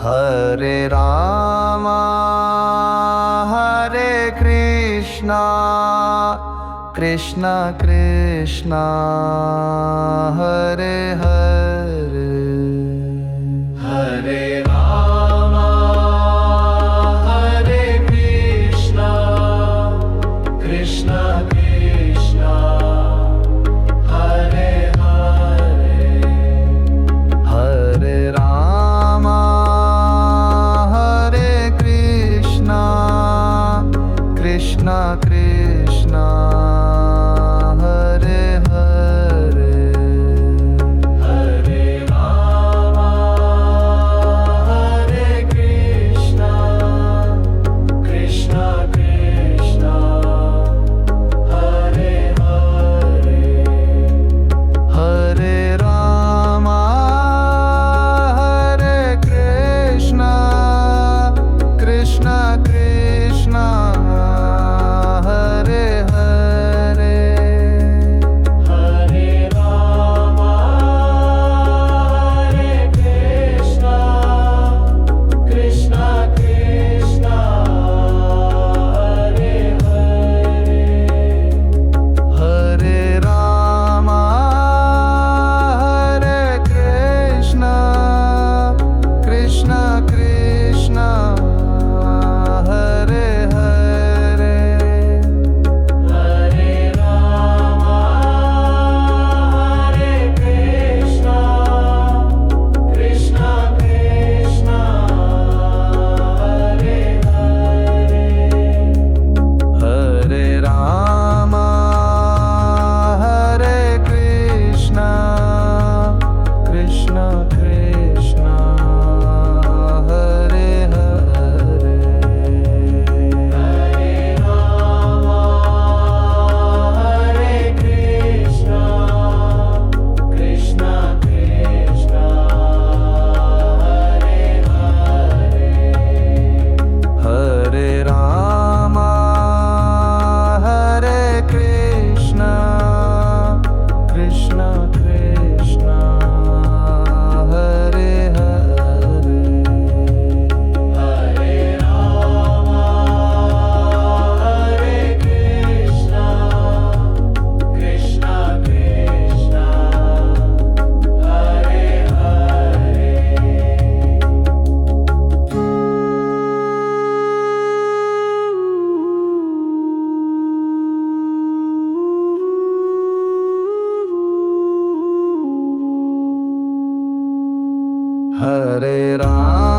Hare Rama Hare Krishna Krishna Krishna Hare Hare Hare Rama Hare Krishna Krishna Krishna Hare Hare Hare Rama Hare Krishna Krishna Krishna Hare Hare Hare Rama Hare Krishna Krishna Krishna Hare Hare Hare Rama Hare Krishna Krishna Krishna Hare Hare Hare Rama Hare Krishna Krishna Krishna Hare Hare Hare Rama Hare Krishna Krishna Krishna Hare Hare Hare Rama Hare Krishna Krishna Krishna Hare Hare Hare Rama Hare Krishna Krishna Krishna Hare Hare Hare Rama Hare Krishna Krishna Krishna Hare Hare Hare Rama Hare Krishna Krishna Krishna Hare Hare Hare Rama Hare Krishna Krishna Krishna Hare Hare Hare Ram